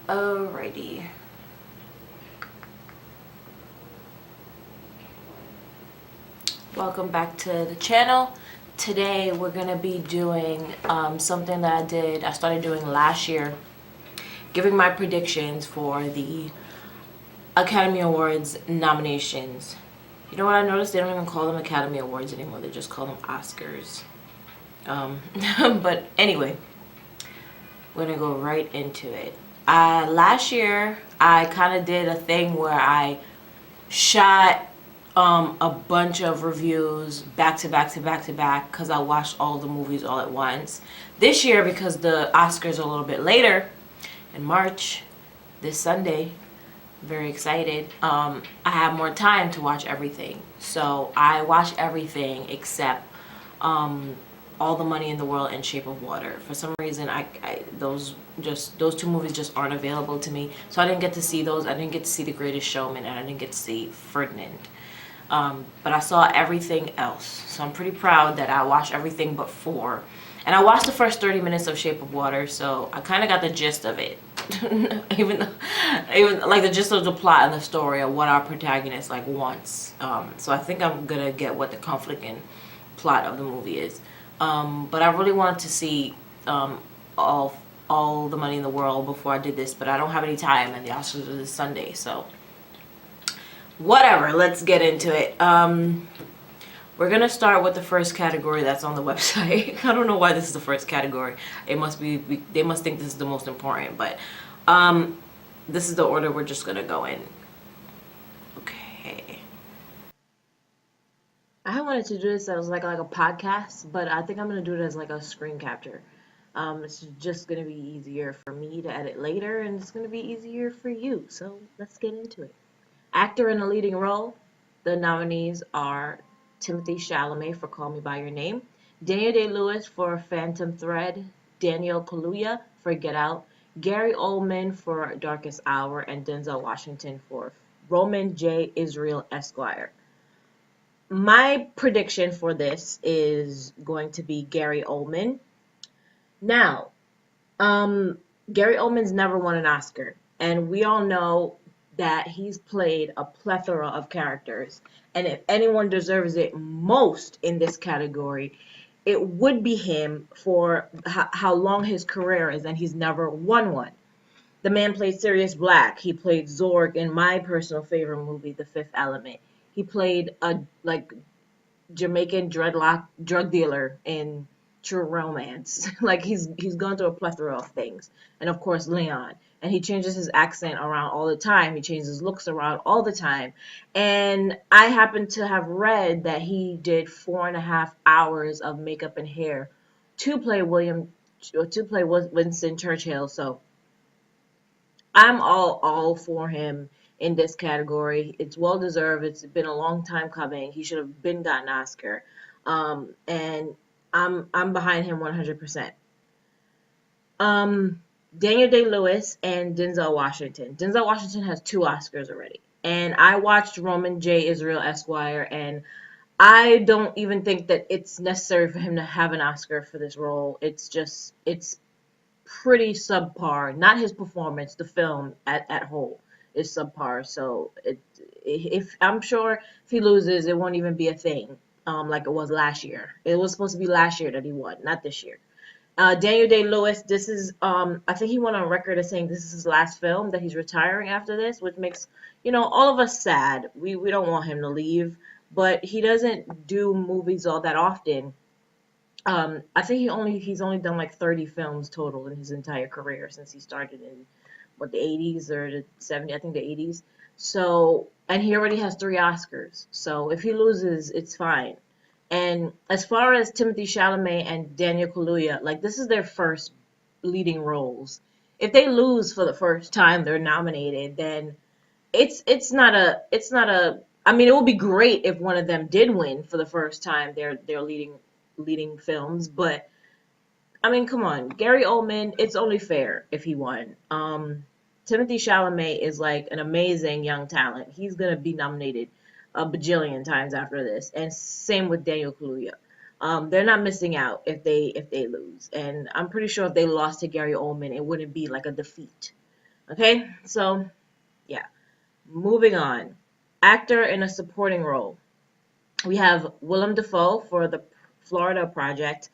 Alrighty. Welcome back to the channel. Today we're gonna be doing something that I started doing last year, giving my predictions for the Academy Awards nominations. You know what I noticed? They don't even call them Academy Awards anymore. They just call them Oscars. Um, but anyway, we're gonna go right into it. Last year I kind of did a thing where I shot a bunch of reviews back to back to back to back because I watched all the movies all at once. This year, because the Oscars are a little bit later in March, this Sunday, very excited. I have more time to watch everything, so I watched everything except All the Money in the World and Shape of Water. For some reason, those two movies just aren't available to me, so I didn't get to see those. I didn't get to see The Greatest Showman, and I didn't get to see Ferdinand. But I saw everything else, so I'm pretty proud that I watched everything but four. And I watched the first 30 minutes of Shape of Water, so I kind of got the gist of it. even like the gist of the plot and the story of what our protagonist like wants. So I think I'm gonna get what the conflicting plot of the movie is. But I really wanted to see all the money in the world before I did this, but I don't have any time, and the Oscars are this Sunday, so whatever. Let's get into it. We're gonna start with the first category that's on the website. I don't know why this is the first category. It must be, they must think this is the most important, but this is the order we're just gonna go in. Okay. I wanted to do this as like a podcast, but I think I'm gonna do it as like a screen capture. It's just gonna be easier for me to edit later, and it's gonna be easier for you. So let's get into it. Actor in a leading role. The nominees are Timothy Chalamet for Call Me by Your Name, Daniel Day-Lewis for Phantom Thread, Daniel Kaluuya for Get Out, Gary Oldman for Darkest Hour, and Denzel Washington for Roman J. Israel Esquire. My prediction for this is going to be Gary Oldman. Now, um, Gary Oldman's never won an Oscar, and we all know that he's played a plethora of characters. And if anyone deserves it most in this category, it would be him for how long his career is, and he's never won one. The man played Sirius Black. He played Zorg in my personal favorite movie, The Fifth Element. He played a like Jamaican dreadlock drug dealer in True Romance. Like he's gone through a plethora of things, and of course Leon. And he changes his accent around all the time. He changes his looks around all the time. And I happen to have read that he did 4.5 hours of makeup and hair to play Winston Churchill. So I'm all for him in this category. It's well deserved. It's been a long time coming. He should have been gotten an Oscar. And I'm behind him 100%. Daniel Day-Lewis and Denzel Washington. Denzel Washington has two Oscars already. And I watched Roman J. Israel Esquire, and I don't even think that it's necessary for him to have an Oscar for this role. It's pretty subpar. Not his performance, the film at whole is subpar. So if I'm sure if he loses, it won't even be a thing. Like it was last year. It was supposed to be last year that he won, not this year. Daniel Day-Lewis, this is I think he went on record as saying this is his last film, that he's retiring after this, which makes all of us sad. We don't want him to leave, but he doesn't do movies all that often. I think he's only done like 30 films total in his entire career since he started in the 80s or the 70s, I think the 80s. So, and he already has three Oscars. So if he loses, it's fine. And as far as Timothy Chalamet and Daniel Kaluuya, like this is their first leading roles. If they lose for the first time they're nominated, then it's not a I mean, it would be great if one of them did win for the first time their leading films, but I mean, come on, Gary Oldman, it's only fair if he won. Timothy Chalamet is like an amazing young talent. He's gonna be nominated a bajillion times after this, and same with Daniel Kaluuya. They're not missing out if they lose, and I'm pretty sure if they lost to Gary Oldman, it wouldn't be like a defeat. Okay, so yeah, moving on. Actor in a supporting role. We have Willem Dafoe for the Florida Project,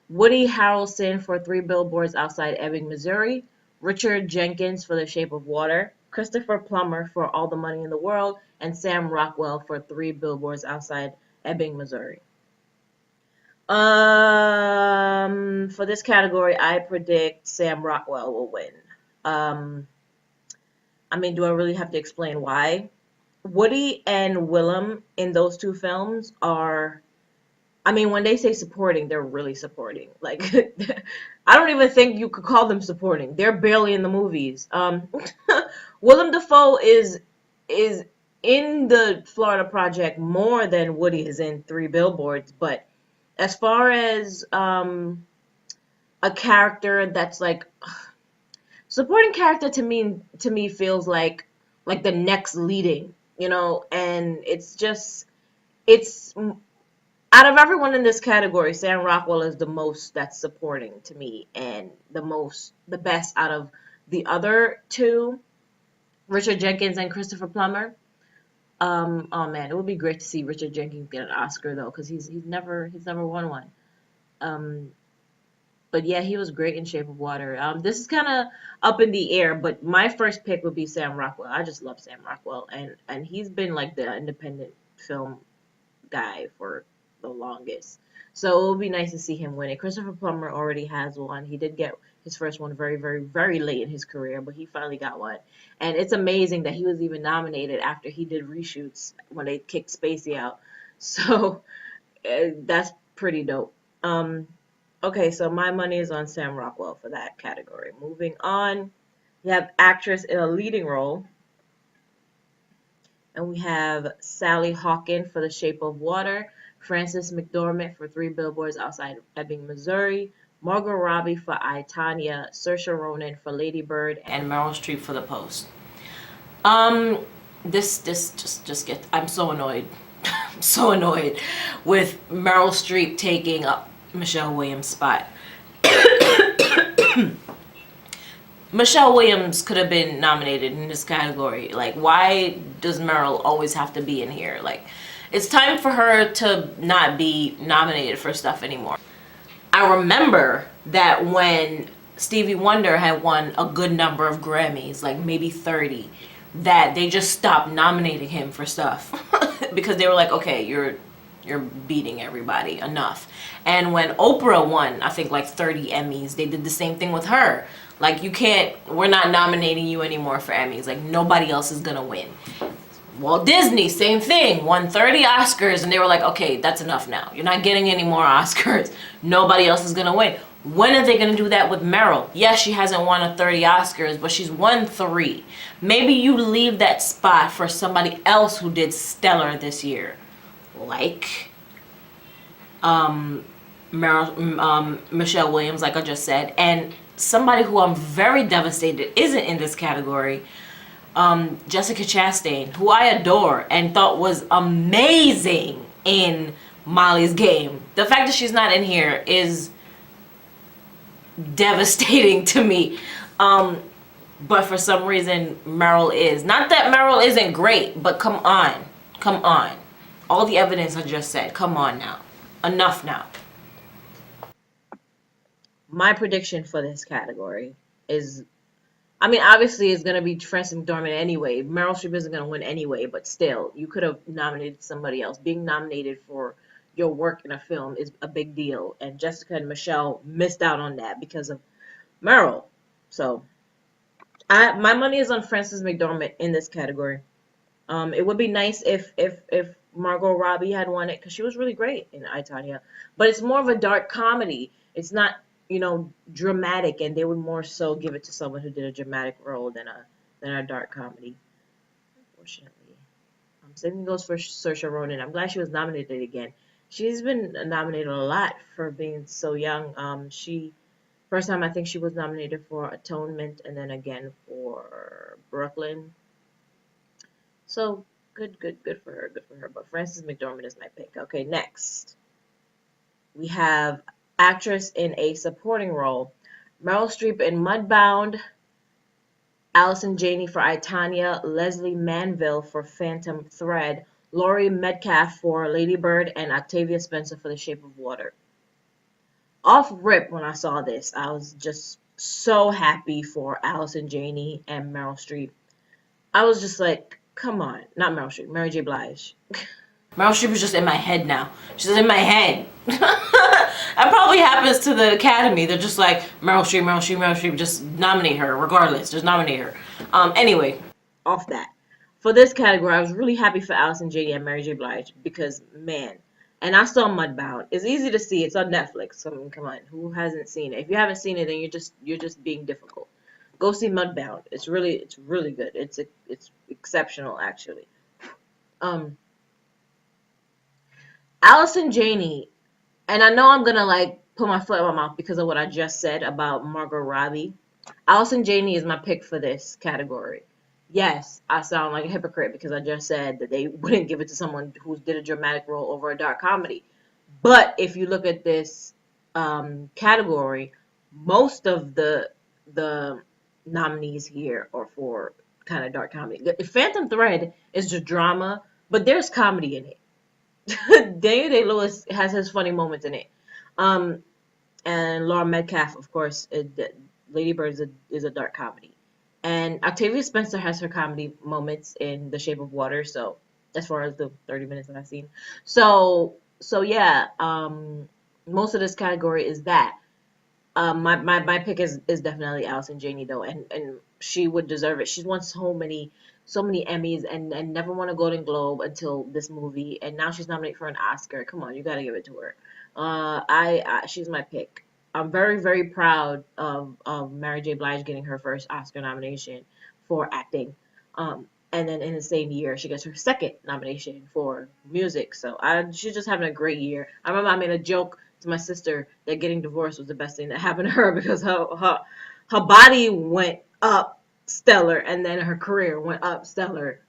Woody Harrelson for Three Billboards Outside Ebbing, Missouri, Richard Jenkins for The Shape of Water, Christopher Plummer for All the Money in the World, and Sam Rockwell for Three Billboards Outside Ebbing, Missouri. For this category, I predict Sam Rockwell will win. Um, I mean, do I really have to explain why? Woody and Willem in those two films are, I mean, when they say supporting, they're really supporting. Like, I don't even think you could call them supporting. They're barely in the movies. Willem Dafoe is in the Florida Project more than Woody is in Three Billboards. But as far as a character that's like supporting character to me feels like the next leading, and it's out of everyone in this category, Sam Rockwell is the most that's supporting to me, and the best out of the other two, Richard Jenkins and Christopher Plummer. Oh man, it would be great to see Richard Jenkins get an Oscar though, because he's never won one. Um, but yeah, he was great in Shape of Water. This is kind of up in the air, but my first pick would be Sam Rockwell. I just love Sam Rockwell, and he's been like the independent film guy for the longest. So it would be nice to see him win it. Christopher Plummer already has one. He did get his first one very, very, very late in his career, but he finally got one. And it's amazing that he was even nominated after he did reshoots when they kicked Spacey out. So that's pretty dope. Okay, so my money is on Sam Rockwell for that category. Moving on, we have actress in a leading role. And we have Sally Hawken for The Shape of Water, Frances McDormand for Three Billboards Outside Ebbing, Missouri, Margot Robbie for I, Tonya, Saoirse Ronan for Lady Bird, and Meryl Streep for The Post. Um, this just get. I'm so annoyed. I'm so annoyed with Meryl Streep taking up Michelle Williams' spot. Michelle Williams could have been nominated in this category. Like, why does Meryl always have to be in here? Like, it's time for her to not be nominated for stuff anymore. I remember that when Stevie Wonder had won a good number of Grammys, like maybe 30, that they just stopped nominating him for stuff because they were like, okay, you're beating everybody, enough. And when Oprah won, I think like 30 Emmys, they did the same thing with her. Like, we're not nominating you anymore for Emmys. Like, nobody else is gonna win. Walt Disney, same thing, won 30 Oscars, and they were like, okay, that's enough now. You're not getting any more Oscars. Nobody else is gonna win. When are they gonna do that with Meryl? Yes, she hasn't won a 30 Oscars, but she's won 3. Maybe you leave that spot for somebody else who did stellar this year. Like Michelle Williams, like I just said, and somebody who I'm very devastated isn't in this category, Jessica Chastain, who I adore and thought was amazing in Molly's Game. The fact that she's not in here is devastating to me. But for some reason, Meryl is. Not that Meryl isn't great, but come on. Come on. All the evidence I just said. Come on now. Enough now. My prediction for this category is, I mean, obviously it's going to be Frances McDormand anyway. Meryl Streep isn't going to win anyway, but still, you could have nominated somebody else. Being nominated for your work in a film is a big deal, and Jessica and Michelle missed out on that because of Meryl. So, my money is on Frances McDormand in this category. It would be nice if Margot Robbie had won it, because she was really great in I, Tonya. But it's more of a dark comedy. It's not, dramatic, and they would more so give it to someone who did a dramatic role than a dark comedy. Unfortunately, same thing goes for Saoirse Ronan. I'm glad she was nominated again. She's been nominated a lot for being so young. She first time I think she was nominated for Atonement, and then again for Brooklyn. So good for her, good for her. But Frances McDormand is my pick. Okay, next we have actress in a supporting role: Meryl Streep in Mudbound, Allison Janney for I, Tonya, Leslie Manville for Phantom Thread, Laurie Metcalf for Lady Bird, and Octavia Spencer for The Shape of Water. Off rip, when I saw this, I was just so happy for Allison Janney and Meryl Streep. I was just like, come on, not Meryl Streep, Mary J. Blige. Meryl Streep is just in my head now. She's in my head. That probably happens to the Academy. They're just like, Meryl Streep, Meryl Streep, Meryl Streep. Just nominate her, regardless. Just nominate her. Anyway, off that. For this category, I was really happy for Allison Janney and Mary J. Blige because, man, and I saw Mudbound. It's easy to see. It's on Netflix. So, I mean, come on, who hasn't seen it? If you haven't seen it, then you're just being difficult. Go see Mudbound. It's really good. It's exceptional, actually. Um, Allison Janney, and I know I'm gonna like put my foot in my mouth because of what I just said about Margot Robbie. Allison Janney is my pick for this category. Yes, I sound like a hypocrite because I just said that they wouldn't give it to someone who did a dramatic role over a dark comedy. But if you look at this category, most of the nominees here are for kind of dark comedy. The Phantom Thread is just drama, but there's comedy in it. Daniel Day-Lewis has his funny moments in it. Um, and Laura Metcalf, of course, Lady Bird is a dark comedy. And Octavia Spencer has her comedy moments in The Shape of Water. So as far as the 30 minutes that I've seen, so yeah, most of this category is that. My pick is definitely Allison Janney though, and she would deserve it. She's won so many Emmys and never won a Golden Globe until this movie, and now she's nominated for an Oscar. Come on, you gotta give it to her. She's my pick. I'm very proud of Mary J. Blige getting her first Oscar nomination for acting. And then in the same year, she gets her second nomination for music. So she's just having a great year. I remember I made a joke to my sister that getting divorced was the best thing that happened to her because her body went up stellar and then her career went up stellar.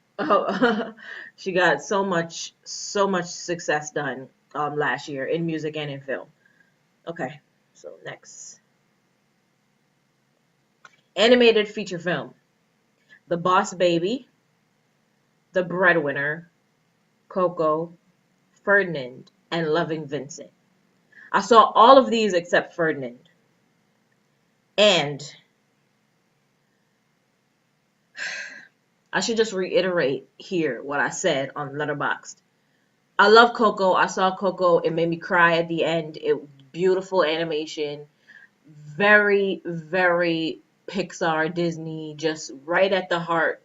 She got so much success done last year in music and in film. Okay, so next. Animated feature film. The Boss Baby, The Breadwinner, Coco, Ferdinand, and Loving Vincent. I saw all of these except Ferdinand. And I should just reiterate here what I said on Letterboxd. I love Coco. I saw Coco. It made me cry at the end. Beautiful animation. Very Pixar, Disney, just right at the heart,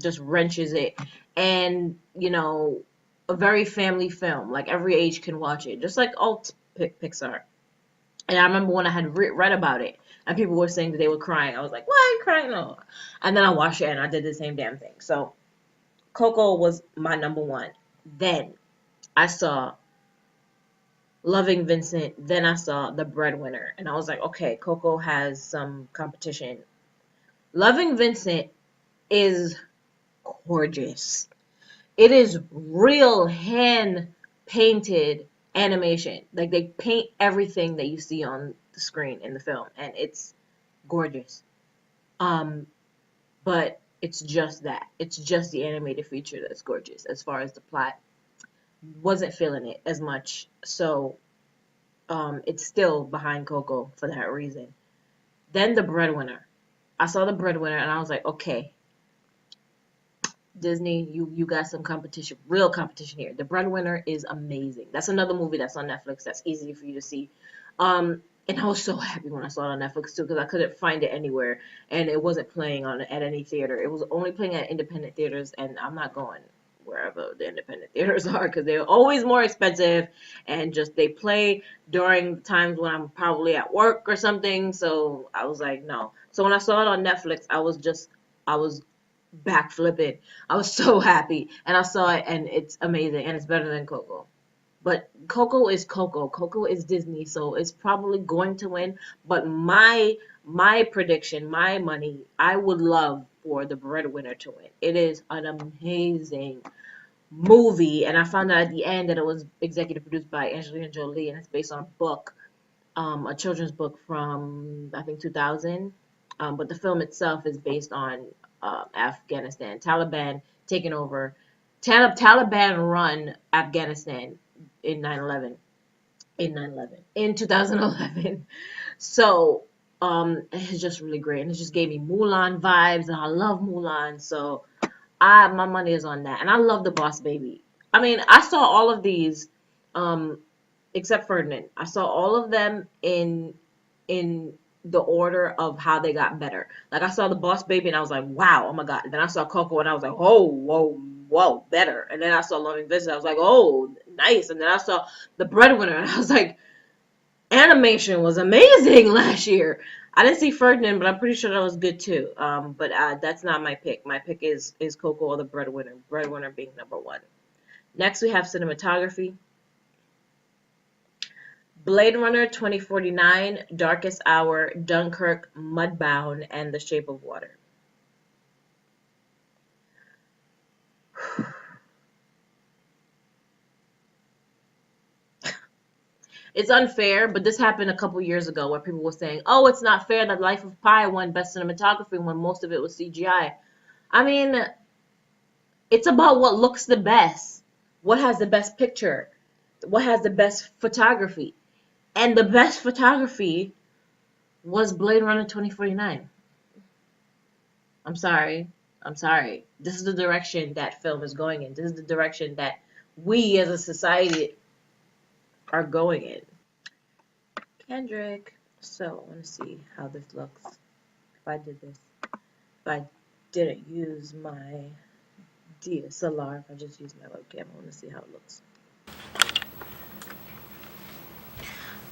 just wrenches it. And, a very family film. Like every age can watch it. Just like alt Pixar. And I remember when I had read about it and people were saying that they were crying. I was like, why are you crying? No. And then I watched it and I did the same damn thing. So Coco was my number one. Then I saw Loving Vincent. Then I saw The Breadwinner. And I was like, okay, Coco has some competition. Loving Vincent is gorgeous. It is real hand painted animation. Like they paint everything that you see on the screen in the film, and it's gorgeous. But it's just that. It's just the animated feature that's gorgeous. As far as the plot, wasn't feeling it as much. So it's still behind Coco for that reason. Then The Breadwinner. I saw The Breadwinner and I was like, okay, Disney, you got some competition, real competition here. The Breadwinner is amazing. That's another movie that's on Netflix that's easy for you to see. And I was so happy when I saw it on Netflix too because I couldn't find it anywhere and it wasn't playing at any theater. It was only playing at independent theaters and I'm not going wherever the independent theaters are because they're always more expensive and just they play during times when I'm probably at work or something. So I was like, no. So when I saw it on Netflix, I was back flipping. I was so happy and I saw it and it's amazing and it's better than Coco. But Coco is Coco. Coco is Disney, so it's probably going to win. But my prediction, my money, I would love for The Breadwinner to win. It is an amazing movie, and I found out at the end that it was executive produced by Angelina Jolie, and it's based on a book, a children's book from I think 2000. But the film itself is based on Afghanistan, Taliban taking over. Taliban run Afghanistan in 9/11. In 2011. So it's just really great, and it just gave me Mulan vibes, and I love Mulan. So my money is on that, and I love the Boss Baby. I mean, I saw all of these, um, except Ferdinand. I saw all of them in the order of how they got better. Like I saw the Boss Baby, and I was like, wow, oh my god. And then I saw Coco, and I was like, oh, whoa, whoa, better. And then I saw Loving Vincent, I was like, oh, nice. And then I saw The Breadwinner, and I was like, animation was amazing last year. I didn't see Ferdinand, but I'm pretty sure that was good too. But that's not my pick. My pick is Coco or The Breadwinner. Breadwinner being number one. Next, we have cinematography. Blade Runner 2049, Darkest Hour, Dunkirk, Mudbound, and The Shape of Water. It's unfair, but this happened a couple years ago where people were saying, oh, it's not fair that Life of Pi won Best Cinematography when most of it was CGI. I mean, it's about what looks the best, what has the best picture, what has the best photography. And the best photography was Blade Runner 2049. I'm sorry. I'm sorry. This is the direction that film is going in. This is the direction that we as a society are going in. Kendrick. So, I want to see how this looks. If I did this. If I didn't use my DSLR, if I just used my webcam, I want to see how it looks.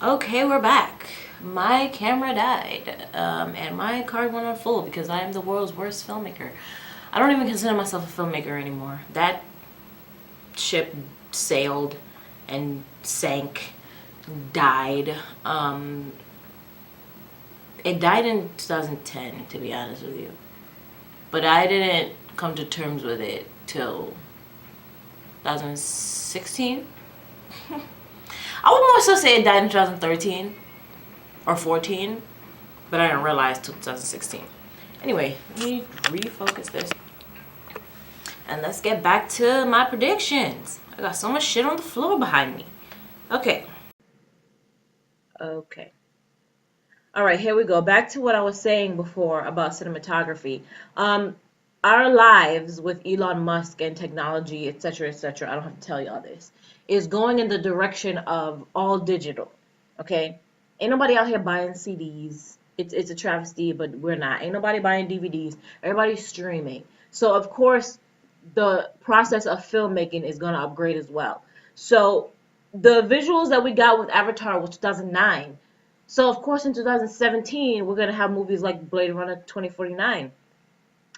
Okay, we're back. My camera died, and my card went on full because I am the world's worst filmmaker. I don't even consider myself a filmmaker anymore. That ship sailed and sank, died. It died in 2010, to be honest with you. But I didn't come to terms with it till 2016. I would more so say it died in 2013 or 14, but I didn't realize till 2016. Anyway, let me refocus this. And let's get back to my predictions. I got so much shit on the floor behind me. Okay. All right, here we go. Back to what I was saying before about cinematography. Our lives with Elon Musk and technology, etc., etc., I don't have to tell y'all this, is going in the direction of all digital. Okay? Ain't nobody out here buying CDs. It's a travesty, but we're not. Ain't nobody buying DVDs. Everybody's streaming. So, of course, the process of filmmaking is going to upgrade as well. So, the visuals that we got with Avatar was 2009. So, of course, in 2017, we're going to have movies like Blade Runner 2049.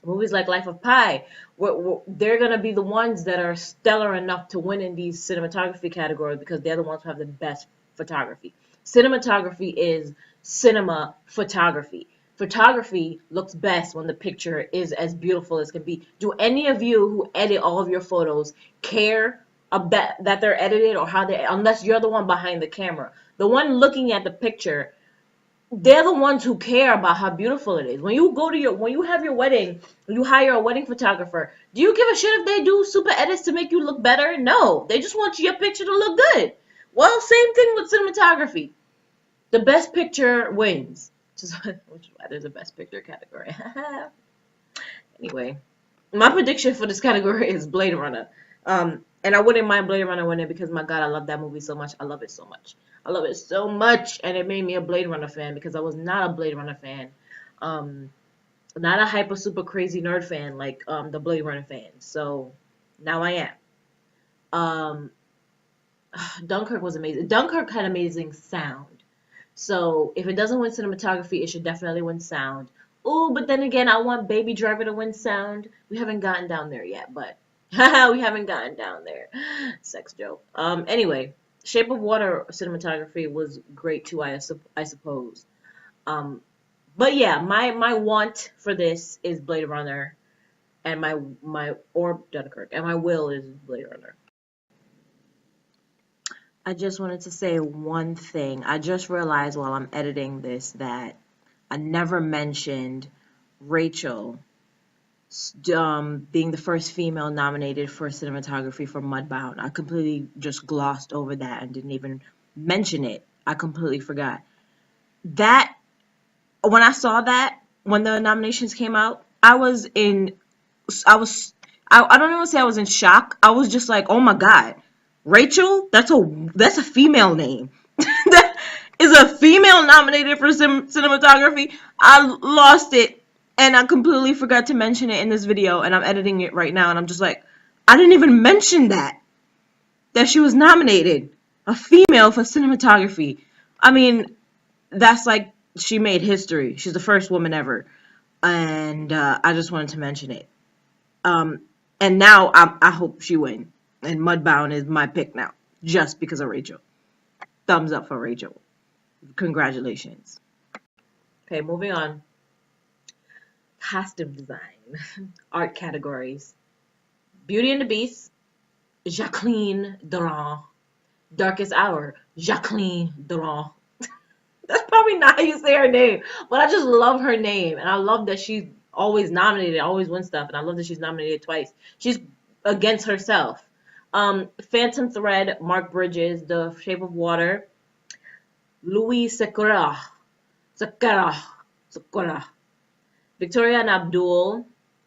Movies like Life of Pi, they're going to be the ones that are stellar enough to win in these cinematography categories because they're the ones who have the best photography. Cinematography is cinema photography. Photography looks best when the picture is as beautiful as can be. Do any of you who edit all of your photos care about that they're edited or how they, unless you're the one behind the camera? The one looking at the picture, they're the ones who care about how beautiful it is. When you have your wedding, you hire a wedding photographer. Do you give a shit if they do super edits to make you look better? No, they just want your picture to look good. Well, same thing with cinematography. The best picture wins, which is why there's a best picture category. Anyway, my prediction for this category is Blade Runner. And I wouldn't mind Blade Runner winning because, my God, I love that movie so much. I love it so much. I love it so much. And it made me a Blade Runner fan because I was not a Blade Runner fan. Not a hyper super crazy nerd fan like the Blade Runner fans. So now I am. Dunkirk was amazing. Dunkirk had amazing sound. So if it doesn't win cinematography, it should definitely win sound. Oh, but then again, I want Baby Driver to win sound. We haven't gotten down there yet, but we haven't gotten down there. Sex joke. Anyway, Shape of Water cinematography was great too, I suppose. But yeah, my want for this is Blade Runner, and my or Dunkirk, and my will is Blade Runner. I just wanted to say one thing. I just realized while I'm editing this that I never mentioned Rachel being the first female nominated for cinematography for Mudbound. I completely just glossed over that and didn't even mention it. I completely forgot. That, when I saw that, when the nominations came out, I was, I don't even say I was in shock. I was just like, oh my God, Rachel, that's a female name. That is a female nominated for cinematography. I lost it and I completely forgot to mention it in this video, and I'm editing it right now and I'm just like, I didn't even mention that she was nominated, a female for cinematography. I mean, that's like, she made history. She's the first woman ever, and I just wanted to mention it. Um, and now I hope she win. And Mudbound is my pick now, just because of Rachel. Thumbs up for Rachel. Congratulations. Okay, moving on. Costume design, art categories: Beauty and the Beast, Jacqueline Durand. Darkest Hour, Jacqueline Durand. That's probably not how you say her name, but I just love her name, and I love that she's always nominated, always wins stuff, and I love that she's nominated twice. She's against herself. Phantom Thread, Mark Bridges, The Shape of Water, Louis Sakara, Victoria and Abdul,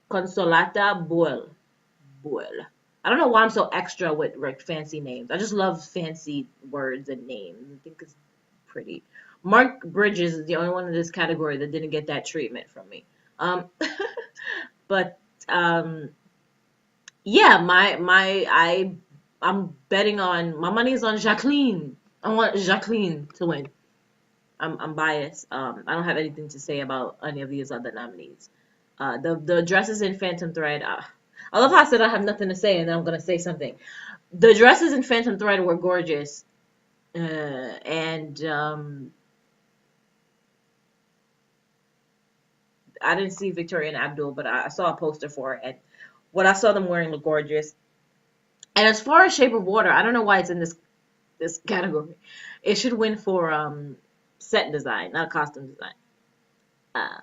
Consolata Buell. I don't know why I'm so extra with like fancy names. I just love fancy words and names. I think it's pretty. Mark Bridges is the only one in this category that didn't get that treatment from me. Um, but yeah, I'm betting on, my money is on Jacqueline. I want Jacqueline to win. I'm biased. I don't have anything to say about any of these other nominees. The dresses in Phantom Thread. I love how I said I have nothing to say and then I'm gonna say something. The dresses in Phantom Thread were gorgeous, and I didn't see Victoria and Abdul, but I saw a poster for it, and what I saw them wearing looked gorgeous. And as far as Shape of Water, I don't know why it's in this category. It should win for set design, not costume design. Uh,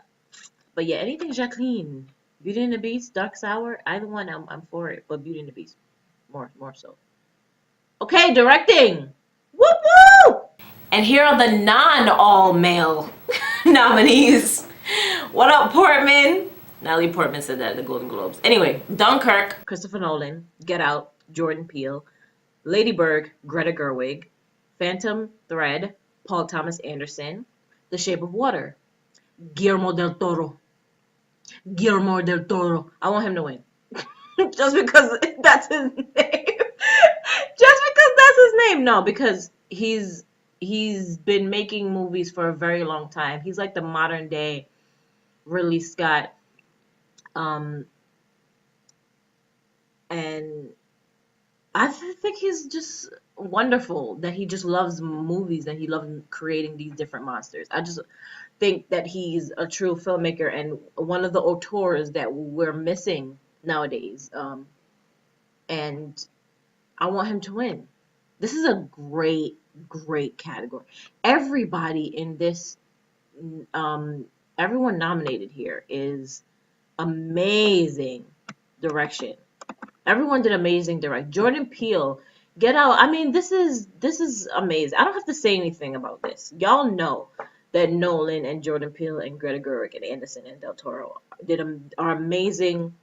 but yeah, anything Jacqueline, Beauty and the Beast, Dark Sour, either one, I'm for it. But Beauty and the Beast, more so. Okay, directing. Woo woo! And here are the non-all male nominees. What up, Portman? Natalie Portman said that at the Golden Globes. Anyway, Dunkirk, Christopher Nolan. Get Out, Jordan Peele. Lady Bird, Greta Gerwig. Phantom Thread, Paul Thomas Anderson. The Shape of Water, Guillermo del Toro. I want him to win. Just because that's his name. Just because that's his name. No, because he's been making movies for a very long time. He's like the modern day Ridley Scott. And I think he's just wonderful, that he just loves movies and he loves creating these different monsters. I just think that he's a true filmmaker and one of the auteurs that we're missing nowadays. And I want him to win. This is a great category. Everybody in this, everyone nominated here is amazing direction. Everyone did amazing direct. Jordan Peele, Get Out. I mean, this is amazing. I don't have to say anything about this. Y'all know that Nolan and Jordan Peele and Greta Gerwig and Anderson and Del Toro are amazing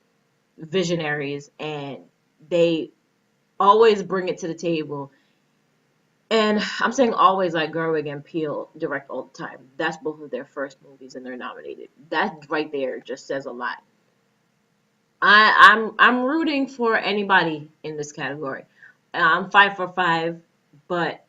visionaries, and they always bring it to the table. And I'm saying always, like Gerwig and Peele direct all the time. That's both of their first movies and they're nominated. That right there just says a lot. I'm rooting for anybody in this category. I'm 5 for 5, but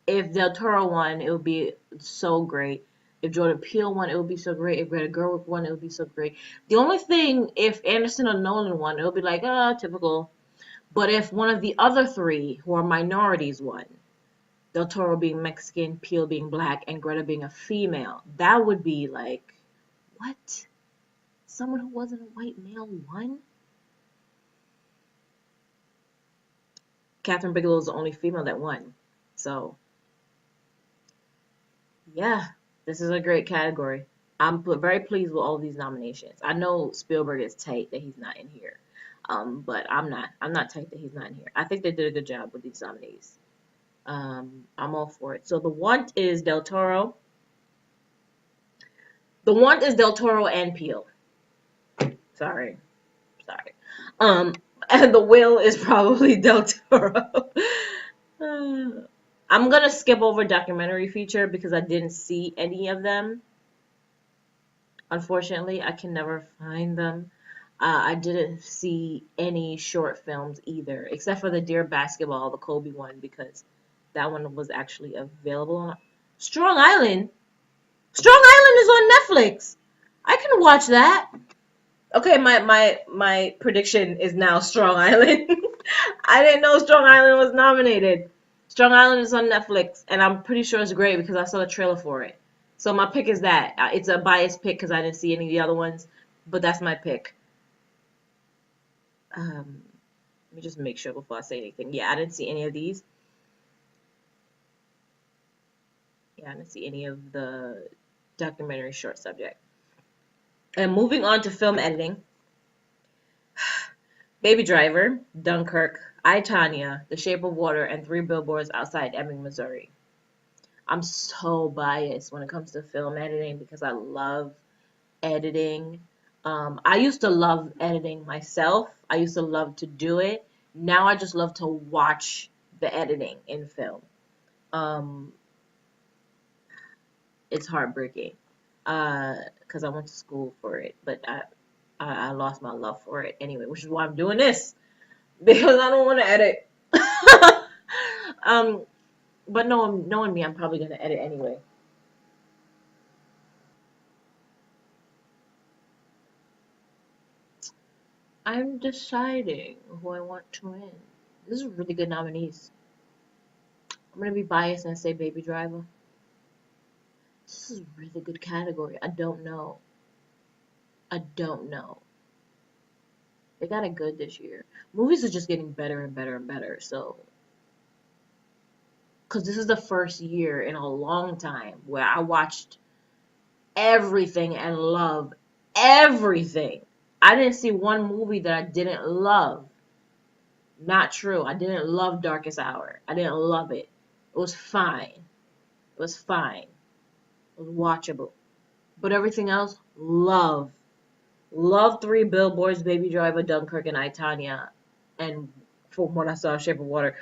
if Del Toro won, it would be so great. If Jordan Peele won, it would be so great. If Greta Gerwig won, it would be so great. The only thing, if Anderson or Nolan won, it would be like, typical. But if one of the other three, who are minorities, won, Del Toro being Mexican, Peele being black, and Greta being a female, that would be like, what? Someone who wasn't a white male won? Catherine Bigelow is the only female that won. So, yeah, this is a great category. I'm very pleased with all these nominations. I know Spielberg is tight that he's not in here, but I'm not. I'm not tight that he's not in here. I think they did a good job with these nominees. I'm all for it. So The Want is Del Toro. The Want is Del Toro and Peele. Sorry. And The Will is probably Del Toro. I'm gonna skip over documentary feature because I didn't see any of them. Unfortunately, I can never find them. I didn't see any short films either, except for the Dear Basketball, the Kobe one, because that one was actually available on Strong Island. Strong Island is on Netflix. I can watch that. Okay, my prediction is now Strong Island. I didn't know Strong Island was nominated. Strong Island is on Netflix, and I'm pretty sure it's great because I saw the trailer for it. So my pick is that. It's a biased pick because I didn't see any of the other ones, but that's my pick. Let me just make sure before I say anything. Yeah, I didn't see any of these. Yeah, I didn't see any of the documentary short subject. And moving on to film editing. Baby Driver, Dunkirk, I, Tonya, The Shape of Water, and Three Billboards Outside Ebbing, Missouri. I'm so biased when it comes to film editing because I love editing. I used to love editing myself. I used to love to do it. Now I just love to watch the editing in film. It's heartbreaking because I went to school for it, but I lost my love for it anyway, which is why I'm doing this because I don't want to edit. But knowing me, I'm probably gonna edit anyway. I'm deciding who I want to win. This is really good nominees. I'm gonna be biased and say Baby Driver. This is a really good category. I don't know. They got it good this year. Movies are just getting better and better and better. So, because this is the first year in a long time where I watched everything and loved everything. I didn't see one movie that I didn't love. Not true. I didn't love Darkest Hour. I didn't love it. It was fine. It was fine. It was watchable. But everything else, love. Love Three Billboards, Baby Driver, Dunkirk, and I, Tonya. And from what I saw, Shape of Water.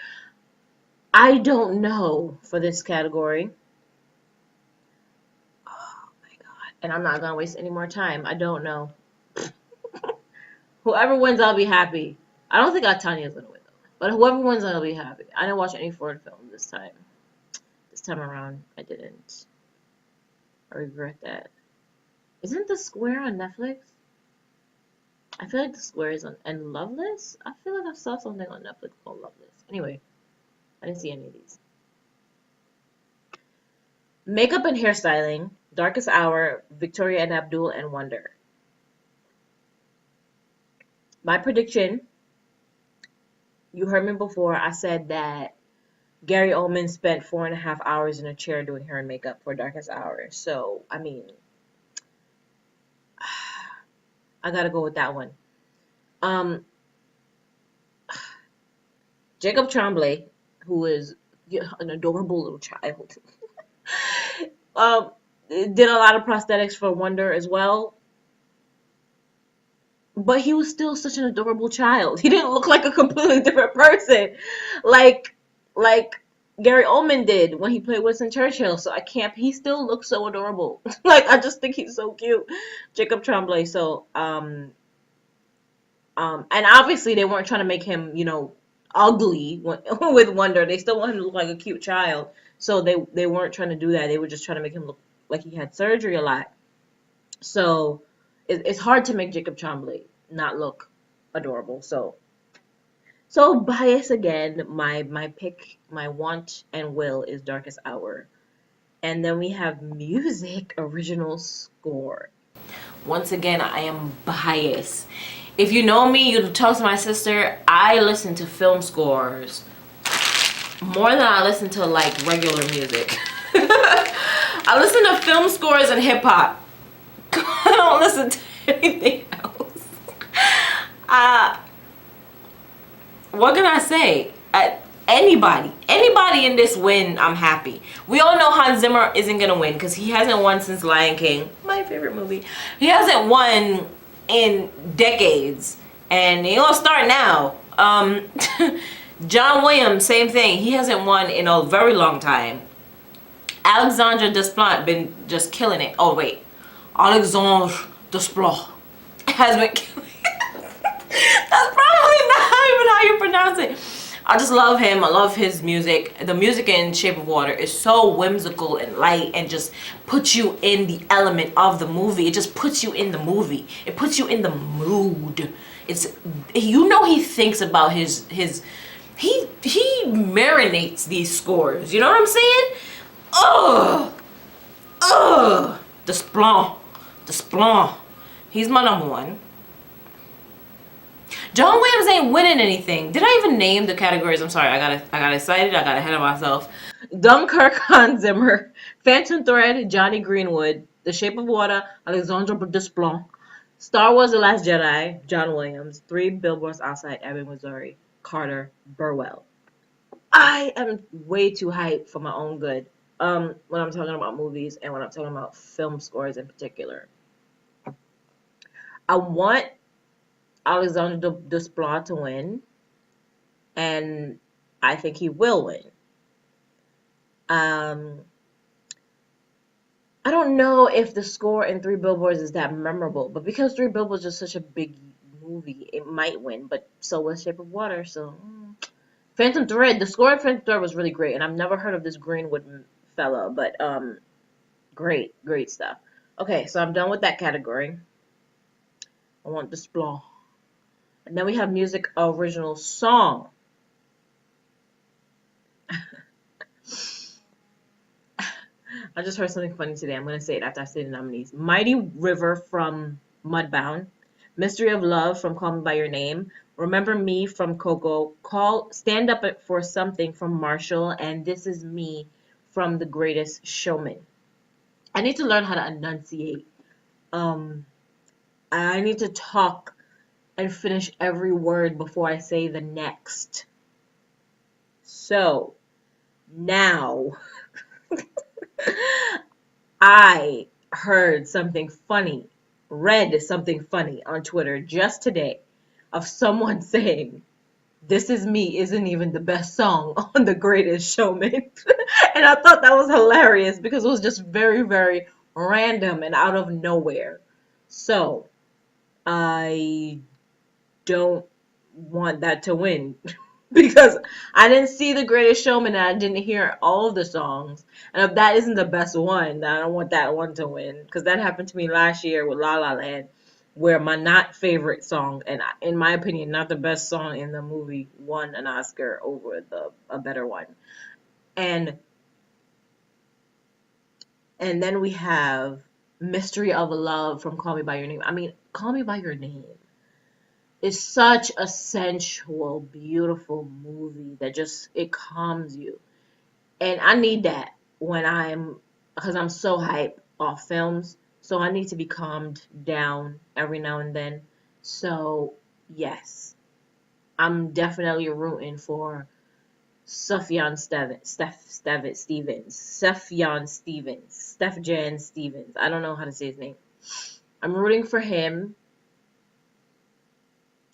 I don't know for this category. Oh my god. And I'm not going to waste any more time. I don't know. Whoever wins, I'll be happy. I don't think Tanya's going to win, though. But whoever wins, I'll be happy. I didn't watch any foreign films this time. This time around, I didn't. I regret that. Isn't The Square on Netflix? I feel like The Square is on... And Loveless? I feel like I saw something on Netflix called Loveless. Anyway, I didn't see any of these. Makeup and hairstyling, Darkest Hour, Victoria and Abdul, and Wonder. My prediction, you heard me before, I said that Gary Oldman spent 4.5 hours in a chair doing hair and makeup for Darkest Hour. So, I mean, I gotta go with that one. Jacob Tremblay, who is an adorable little child, did a lot of prosthetics for Wonder as well. But he was still such an adorable child. He didn't look like a completely different person, like Gary Oldman did when he played Winston Churchill. So I can't. He still looks so adorable. Like I just think he's so cute, Jacob Tremblay. So and obviously they weren't trying to make him, ugly with Wonder. They still want him to look like a cute child. So they weren't trying to do that. They were just trying to make him look like he had surgery a lot. So it's hard to make Jacob Tremblay not look adorable. So bias again. My pick, my want and will is Darkest Hour. And then we have music original score. Once again, I am biased. If you know me, you tell my sister, I listen to film scores more than I listen to like regular music. I listen to film scores and hip hop. I don't listen to anything else. Uh, what can I say? Anybody in this win, I'm happy. We all know Hans Zimmer isn't gonna win because he hasn't won since Lion King, my favorite movie. He hasn't won in decades, and he gonna start now. John Williams, same thing. He hasn't won in a very long time. Alexandre Desplat been just killing it. Oh wait, Alexandre Desplat has been killing it. That's probably not even how you pronounce it. I just love him. I love his music. The music in Shape of Water is so whimsical and light and just puts you in the element of the movie. It just puts you in the movie. It puts you in the mood. It's, you know, he thinks about his he marinates these scores. You know what I'm saying? Desplat. He's my number one. John Williams ain't winning anything. Did I even name the categories? I'm sorry. I got excited. I got ahead of myself. Dunkirk, Hans Zimmer. Phantom Thread, Johnny Greenwood. The Shape of Water, Alexandre Desplat. Star Wars: The Last Jedi, John Williams. 3 Billboards Outside Ebbing, Missouri, Carter Burwell. I am way too hyped for my own good. When I'm talking about movies and when I'm talking about film scores in particular. I want Alexandre Desplat to win, and I think he will win. I don't know if the score in 3 Billboards is that memorable, but because 3 Billboards is such a big movie, it might win, but so was Shape of Water, so... Phantom Thread, the score in Phantom Thread was really great, and I've never heard of this Greenwood fella, but great stuff. Okay, so I'm done with that category. I want Desplat. And then we have music original song. I just heard something funny today. I'm going to say it after I say the nominees. Mighty River from Mudbound. Mystery of Love from Call Me By Your Name. Remember Me from Coco. Stand Up for Something from Marshall. And This Is Me from The Greatest Showman. I need to learn how to enunciate. I need to talk and finish every word before I say the next. So, now, I heard something funny, read something funny on Twitter just today of someone saying, This Is Me isn't even the best song on The Greatest Showman. And I thought that was hilarious because it was just very, very random and out of nowhere. So, I don't want that to win because I didn't see The Greatest Showman and I didn't hear all of the songs. And if that isn't the best one, then I don't want that one to win because that happened to me last year with La La Land, where my not favorite song, and in my opinion, not the best song in the movie, won an Oscar over a better one. And then we have Mystery of Love from Call Me By Your Name. I mean, Call Me By Your Name. It's such a sensual, beautiful movie that just, it calms you. And I need that because I'm so hyped off films. So I need to be calmed down every now and then. So, yes. I'm definitely rooting for Sufjan Stevens. I don't know how to say his name. I'm rooting for him.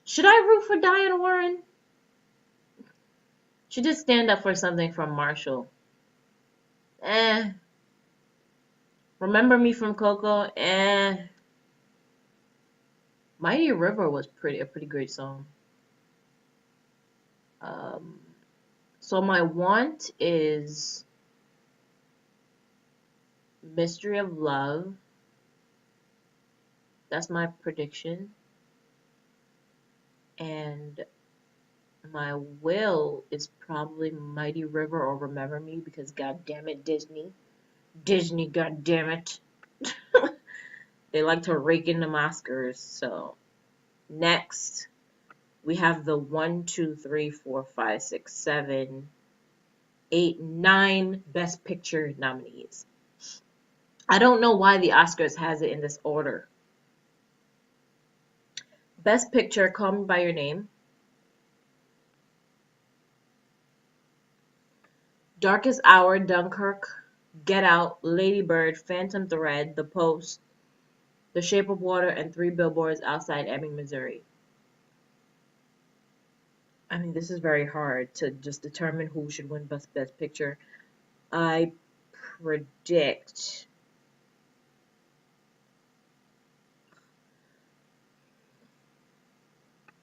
Should I root for Diane Warren? She did Stand Up for Something from Marshall. Remember Me from Coco? Mighty River was a pretty great song. So my want is Mystery of Love. That's my prediction. And my will is probably Mighty River or Remember Me because god damn it, Disney, god damn it. They like to rake in them Oscars. So next we have the 1, 2, 3, 4, 5, 6, 7, 8, 9 Best Picture nominees. I don't know why the Oscars has it in this order. Best Picture, Call Me by Your Name. Darkest Hour, Dunkirk, Get Out, Lady Bird, Phantom Thread, The Post, The Shape of Water, and Three Billboards Outside Ebbing, Missouri. I mean, this is very hard to just determine who should win Best Picture. I predict.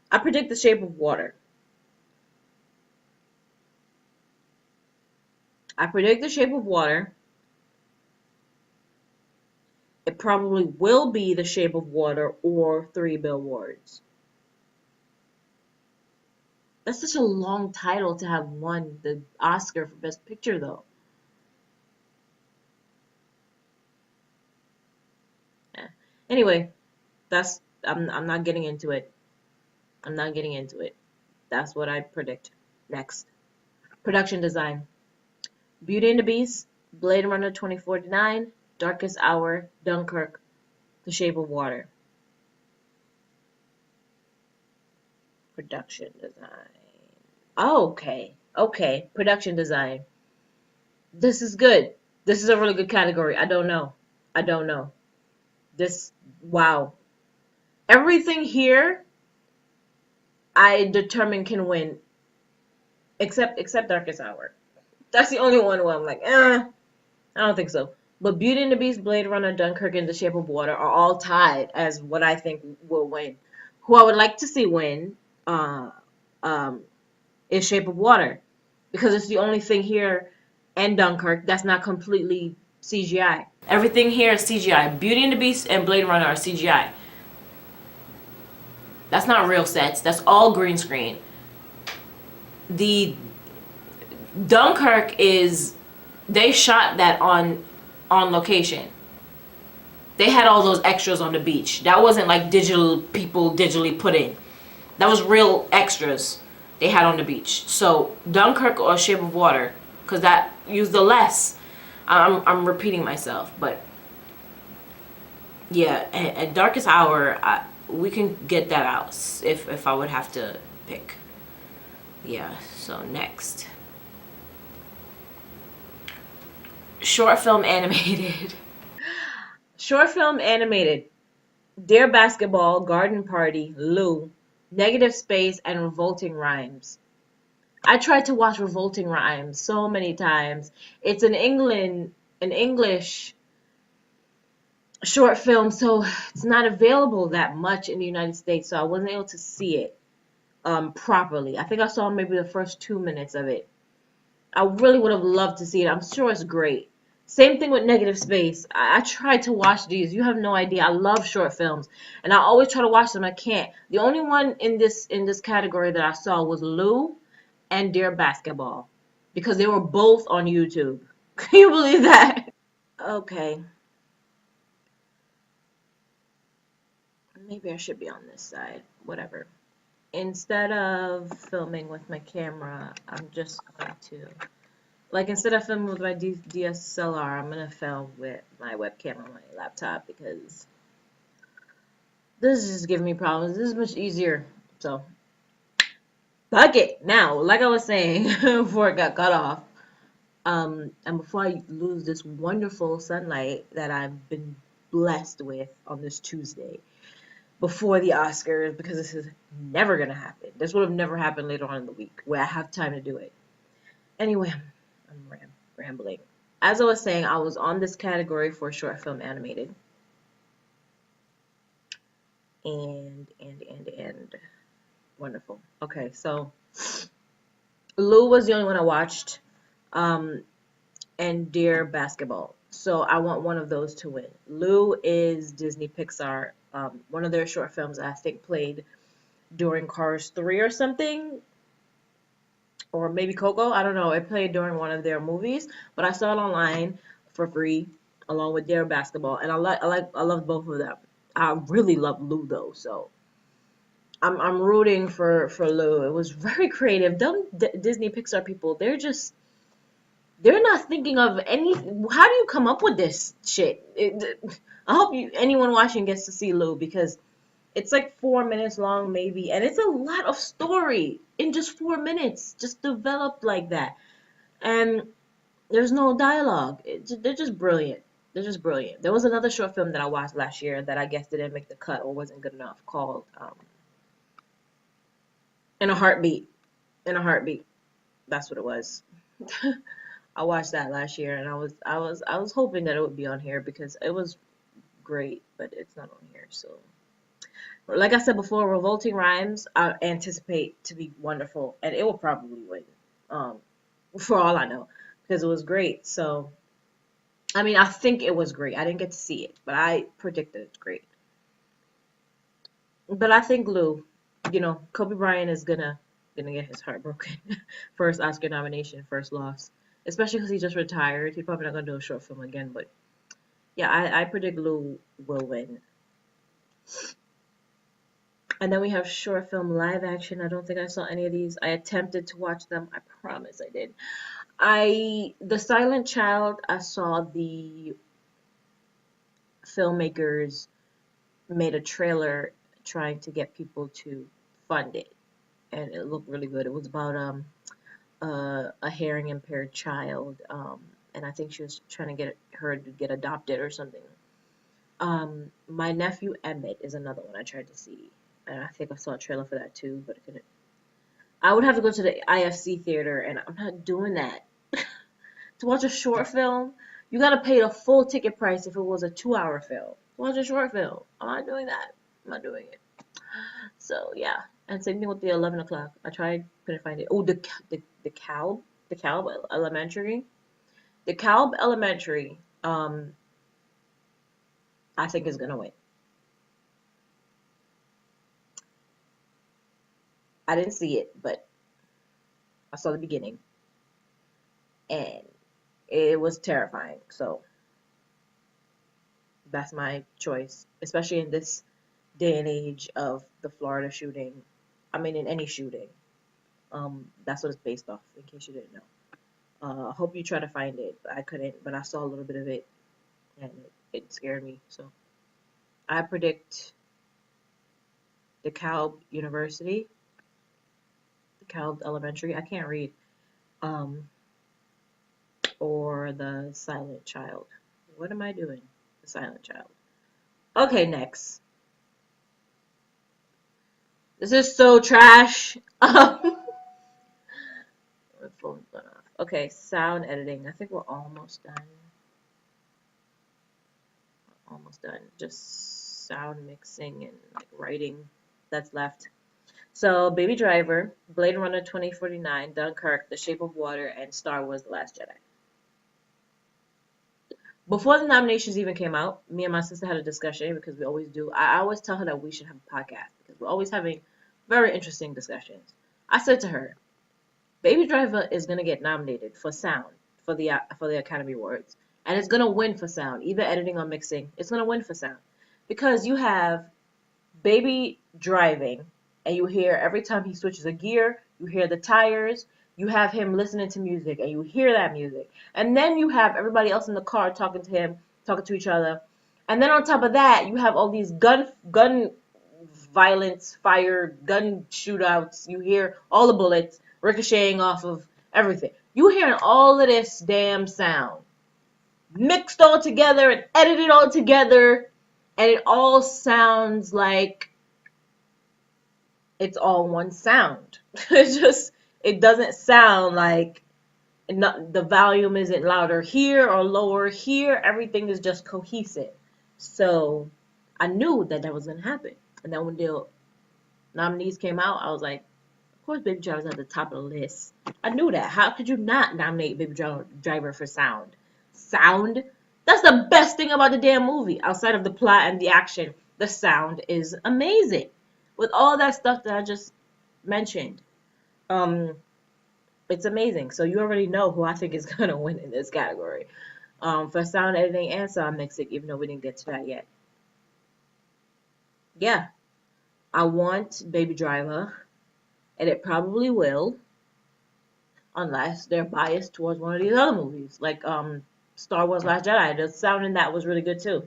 I predict The Shape of Water. I predict The Shape of Water. It probably will be The Shape of Water or Three Billboards. That's such a long title to have won the Oscar for Best Picture, though. Yeah. Anyway, I'm not getting into it. I'm not getting into it. That's what I predict. Next, production design: Beauty and the Beast, Blade Runner 2049, Darkest Hour, Dunkirk, The Shape of Water. Production design. Oh, okay. Production design. This is good. This is a really good category. I don't know. I don't know. This, wow. Everything here I determine can win, except Darkest Hour. That's the only one where I'm like, I don't think so. But Beauty and the Beast, Blade Runner, Dunkirk, and The Shape of Water are all tied as what I think will win. Who I would like to see win uh, um, is Shape of Water, because it's the only thing here, and Dunkirk, that's not completely CGI. Everything here is CGI. Beauty and the Beast and Blade Runner are CGI. That's not real sets. That's all green screen. The Dunkirk is, they shot that on location. They had all those extras on the beach. That wasn't like digital people digitally put in. That was real extras they had on the beach. So Dunkirk or Shape of Water, because that used the less. I'm repeating myself, but yeah, at Darkest Hour, we can get that out if I would have to pick. Yeah. So next, short film animated. Short film animated: Dear Basketball, Garden Party, Lou, Negative Space, and Revolting Rhymes. I tried to watch Revolting Rhymes so many times. It's an English short film, so it's not available that much in the United States, so I wasn't able to see it properly. I think I saw maybe the first 2 minutes of it. I really would have loved to see it. I'm sure it's great. Same thing with Negative Space. I tried to watch these. You have no idea. I love short films, and I always try to watch them. I can't. The only one in this category that I saw was Lou and Dear Basketball, because they were both on YouTube. Can you believe that? Okay, maybe I should be on this side. Whatever. Instead of filming with my camera, I'm just going to, like, instead of filming with my DSLR, I'm going to film with my webcam on my laptop, because this is just giving me problems. This is much easier. So, fuck it. Now, like I was saying before it got cut off, and before I lose this wonderful sunlight that I've been blessed with on this Tuesday before the Oscars, because this is never going to happen. This would have never happened later on in the week where I have time to do it. Anyway, I'm rambling. As I was saying, I was on this category for short film animated. And wonderful. Okay, so Lou was the only one I watched. And Dear Basketball. So I want one of those to win. Lou is Disney Pixar. One of their short films I think played during Cars 3 or something. Or maybe Coco. I don't know. It played during one of their movies. But I saw it online for free along with Dear Basketball. And I love both of them. I really love Lou though. So I'm rooting for Lou. It was very creative. Them Disney Pixar people, they're just They're not thinking of any. How do you come up with this shit? I hope anyone watching gets to see Lou, because it's like 4 minutes long, maybe, and it's a lot of story in just 4 minutes, just developed like that. And there's no dialogue. They're just brilliant. They're just brilliant. There was another short film that I watched last year that I guess didn't make the cut or wasn't good enough, called In a Heartbeat. In a Heartbeat. That's what it was. I watched that last year, and I was hoping that it would be on here because it was great, but it's not on here. So, like I said before, Revolting Rhymes I anticipate to be wonderful, and it will probably win. Um, for all I know, because it was great. So, I mean, I think it was great. I didn't get to see it, but I predicted it's great. But I think Lou, Kobe Bryant is gonna get his heart broken. First Oscar nomination, first loss. Especially because he just retired. He's probably not gonna do a short film again. But yeah, I predict Lou will win. And then we have short film live action. I don't think I saw any of these. I attempted to watch them. I promise I did. The Silent Child, I saw the filmmakers made a trailer trying to get people to fund it, and it looked really good. It was about a hearing impaired child, and I think she was trying to get her to get adopted or something. My Nephew Emmett is another one I tried to see, and I think I saw a trailer for that too, but I couldn't. I would have to go to the IFC theater, and I'm not doing that. To watch a short film, you gotta pay the full ticket price if it was a 2 hour film. To watch a short film, I'm not doing that. I'm not doing it. So yeah, and same thing with the 11 o'clock. I tried, couldn't find it. Oh, the Calb Elementary, the Calb Elementary. I think is gonna win. I didn't see it, but I saw the beginning, and it was terrifying. So that's my choice, especially in this day and age of the Florida shooting. I mean, in any shooting. That's what it's based off, in case you didn't know. I hope you try to find it. I couldn't, but I saw a little bit of it, and it scared me. So I predict DeKalb University, DeKalb Elementary. I can't read. Um, or the Silent Child. What am I doing? The Silent Child. Okay, next. This is so trash. My phone's going off. Okay, sound editing. I think we're almost done. Almost done. Just sound mixing and like writing that's left. So, Baby Driver, Blade Runner 2049, Dunkirk, The Shape of Water, and Star Wars: The Last Jedi. Before the nominations even came out, me and my sister had a discussion, because we always do. I always tell her that we should have a podcast because we're always having very interesting discussions. I said to her, Baby Driver is gonna get nominated for sound for the Academy Awards, and it's gonna win for sound, either editing or mixing. It's gonna win for sound because you have Baby driving, and you hear every time he switches a gear, you hear the tires. You have him listening to music, and you hear that music. And then you have everybody else in the car talking to him, talking to each other. And then on top of that, you have all these gun violence, fire, gun shootouts. You hear all the bullets ricocheting off of everything. You hearing all of this damn sound mixed all together and edited all together, and it all sounds like it's all one sound. It doesn't sound like, not, the volume isn't louder here or lower here. Everything is just cohesive. So I knew that that was gonna happen. And then when the nominees came out, I was like, of course, Baby Driver was at the top of the list. I knew that. How could you not nominate Baby Driver for sound? Sound? That's the best thing about the damn movie. Outside of the plot and the action, the sound is amazing. With all that stuff that I just mentioned, um, it's amazing. So you already know who I think is gonna win in this category. For sound editing and sound mixing, even though we didn't get to that yet. Yeah, I want Baby Driver, and it probably will. unless they're biased towards one of these other movies, like Star Wars Last Jedi. The sound in that was really good too.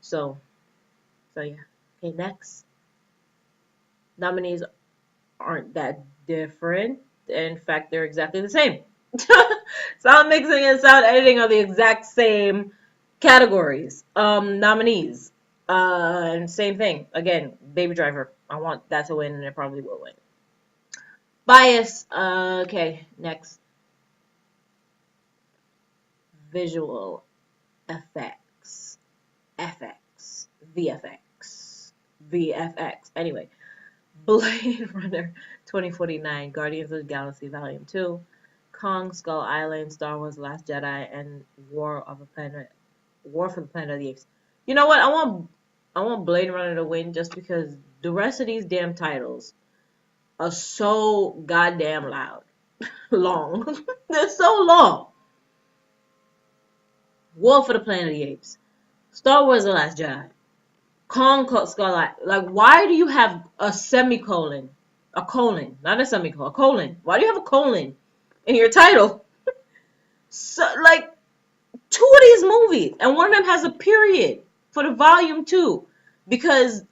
So yeah. Okay, next. Nominees aren't that different. In fact, they're exactly the same. Sound mixing and sound editing are the exact same categories. Nominees. And same thing. Again, Baby Driver. I want that to win, and it probably will win. Bias. Okay, next. Visual effects. FX. VFX. VFX. Anyway, Blade Runner 2049, Guardians of the Galaxy Volume 2, Kong Skull Island, Star Wars The Last Jedi, and War for the Planet of the Apes. You know what? I want Blade Runner to win just because the rest of these damn titles are so goddamn loud. Long. They're so long. War for the Planet of the Apes. Star Wars The Last Jedi. Kong Skull Island. Like, why do you have a semicolon? A colon. Not a semicolon. A colon. Why do you have a colon in your title? So, like, two of these movies, and one of them has a period for the volume 2 because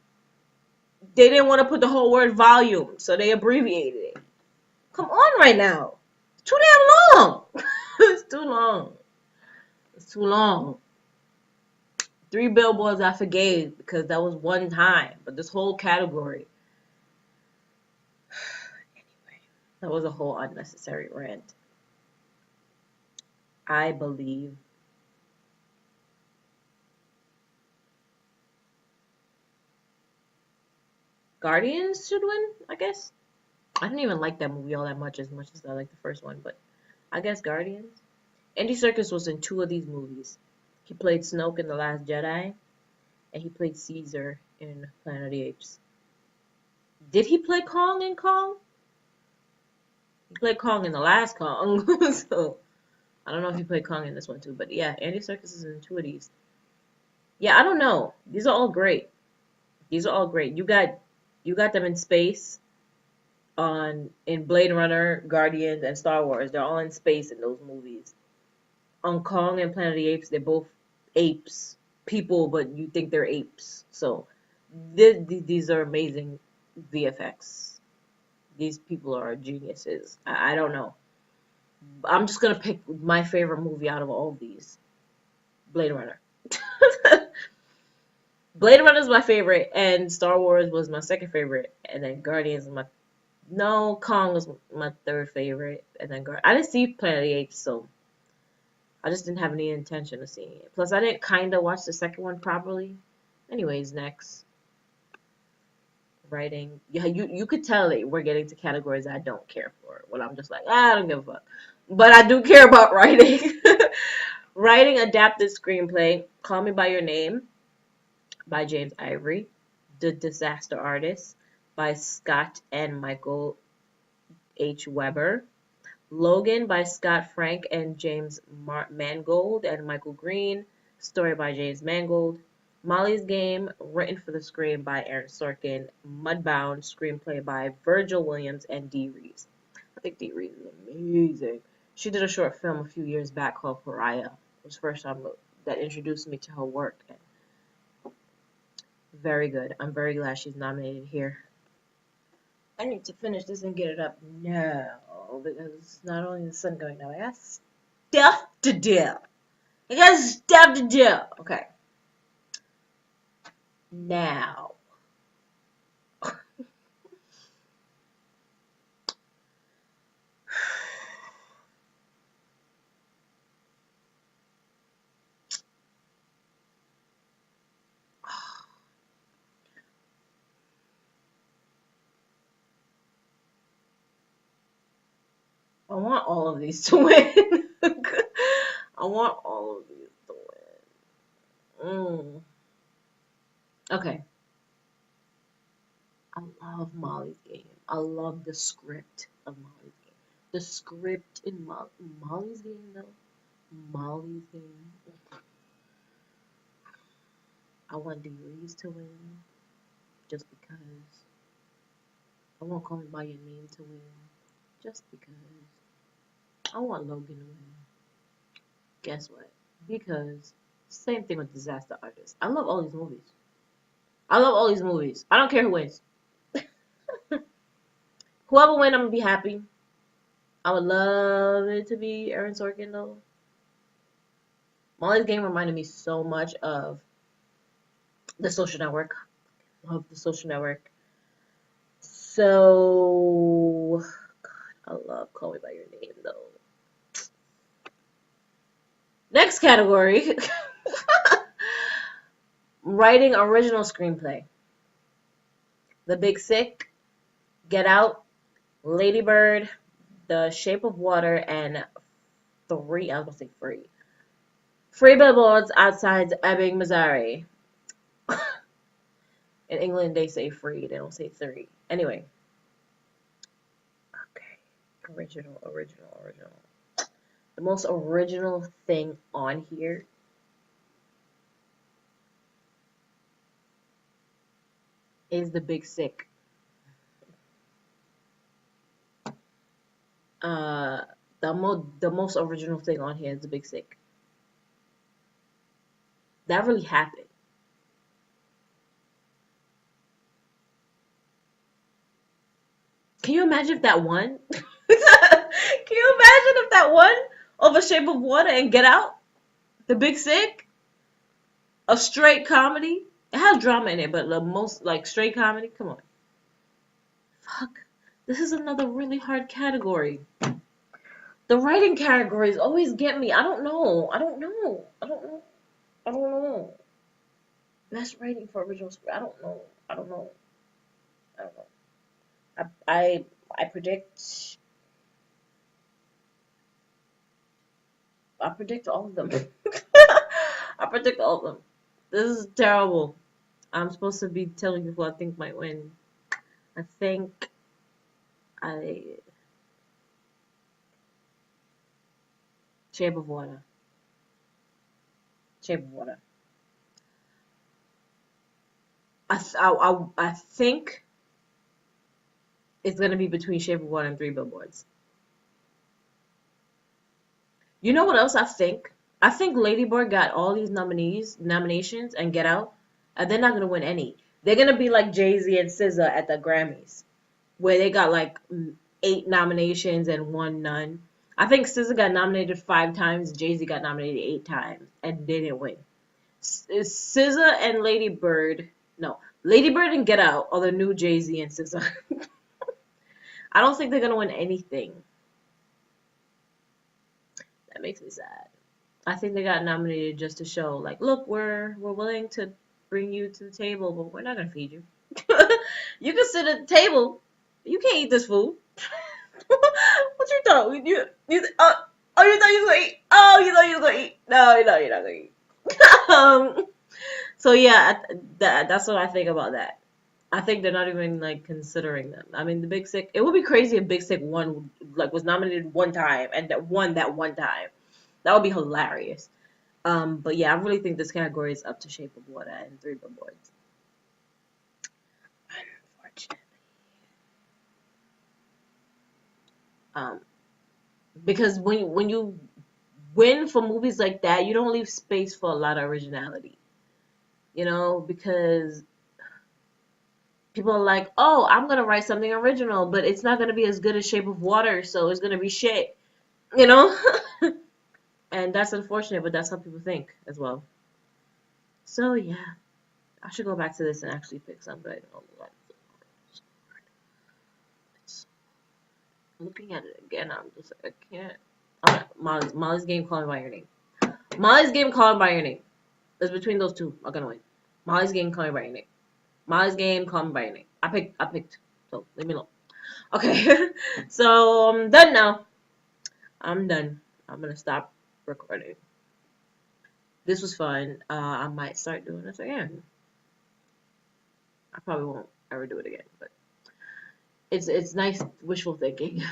they didn't want to put the whole word volume, so they abbreviated it. Come on right now. It's too damn long. It's too long. It's too long. 3 Billboards I forgave because that was one time, but this whole category. Anyway, that was a whole unnecessary rant. I believe Guardians should win, I guess. I didn't even like that movie all that much as I like the first one, but I guess Guardians. Andy Serkis was in 2 of these movies. He played Snoke in The Last Jedi, and he played Caesar in Planet of the Apes. Did he play Kong in Kong? He played Kong in the last Kong, so I don't know if he played Kong in this one too, but yeah, Andy Serkis is in 2 of these. Yeah, I don't know. These are all great. These are all great. You got them in space in Blade Runner, Guardians, and Star Wars. They're all in space in those movies. On Kong and Planet of the Apes, they're both apes, people, but you think they're apes. So these are amazing VFX. These people are geniuses. I don't know. I'm just gonna pick my favorite movie out of all of these. Blade Runner. Blade Runner is my favorite, and Star Wars was my second favorite, and then Guardians is Kong was my third favorite, and then I didn't see Planet of the Apes, so I just didn't have any intention of seeing it. Plus, I didn't kind of watch the second one properly. Anyways, next. Writing. Yeah, you could tell that we're getting to categories I don't care for. When I'm just like, I don't give a fuck. But I do care about writing. Writing adapted screenplay. Call Me by Your Name by James Ivory. The Disaster Artist by Scott and Michael H. Weber. Logan by Scott Frank and James Mangold and Michael Green. Story by James Mangold. Molly's Game, written for the screen by Aaron Sorkin. Mudbound, screenplay by Virgil Williams and Dee Reeves. I think Dee Reeves is amazing. She did a short film a few years back called Pariah. It was the first time that introduced me to her work. Very good. I'm very glad she's nominated here. I need to finish this and get it up now because not only the sun going down, I got stuff to do. Okay. Now. I want all of these to win. I want all of these to win. Okay. I love Molly's Game. I love the script of Molly's Game. The script in Molly's Game, though. Molly's Game. I want Dee Reeves to win just because. I want Call Me by Your Name to win just because. I want Logan to win. Guess what? Because same thing with Disaster Artist. I love all these movies. I love all these movies. I don't care who wins. Whoever wins, I'm gonna be happy. I would love it to be Aaron Sorkin though. Molly's Game reminded me so much of The Social Network. Love The Social Network. So, God, I love Call Me by Your Name though. Next category: writing original screenplay. The Big Sick, Get Out, Lady Bird, The Shape of Water, and I was gonna say free. Free billboards outside Ebbing, Missouri. In England, they say free. They don't say three. Anyway. Okay. Original. The most original thing on here is The Big Sick. Uh, the most original thing on here is The Big Sick. That really happened. Can you imagine if that won? Can you imagine if that won over Shape of Water and Get Out? The Big Sick? A straight comedy? It has drama in it, but the most like straight comedy? Come on. Fuck. This is another really hard category. The writing categories always get me. I don't know. I don't know. I don't know. I don't know. Best writing for original script. I don't know. I don't know. I don't know. I predict. I predict all of them. I predict all of them. This is terrible. I'm supposed to be telling you who I think might win. I think I Shape of Water. Shape of Water. I think it's gonna be between Shape of Water and Three Billboards. You know what else I think? I think Lady Bird got all these nominations, and Get Out, and they're not gonna win any. They're gonna be like Jay-Z and SZA at the Grammys, where they got like 8 nominations and one none. I think SZA got nominated 5 times, Jay-Z got nominated 8 times, and they didn't win. SZA and Lady Bird, no, Lady Bird and Get Out are the new Jay-Z and SZA. I don't think they're gonna win anything. That makes me sad. I think they got nominated just to show, like, look, we're willing to bring you to the table, but we're not gonna feed you. You can sit at the table. You can't eat this food. What you thought? Oh, you thought you was gonna eat? Oh, you thought you was gonna eat? No, you're not gonna eat. um, so yeah, that's what I think about that. I think they're not even like considering them. I mean, the Big Sick. It would be crazy if Big Sick won, like, was nominated one time and that won that one time. That would be hilarious. But yeah, I really think this category is up to Shape of Water and Three Billboards. Unfortunately. Um, because when you win for movies like that, you don't leave space for a lot of originality. Because people are like, oh, I'm gonna write something original, but it's not gonna be as good as Shape of Water, so it's gonna be shit. You know? And that's unfortunate, but that's how people think as well. So yeah, I should go back to this and actually pick some, but I don't know. It's looking at it again, I'm just I can't. Molly's Game, Call Me by Your Name. Molly's Game, Call Me by Your Name. It's between those two. I'm gonna win. Molly's Game, Call Me by Your Name. Molly's Game, Call Me by Your Name. I picked. So leave me alone. Okay, so I'm done now. I'm done. I'm gonna stop recording. This was fun. I might start doing this again. I probably won't ever do it again, but it's nice wishful thinking.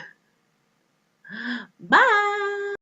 Bye.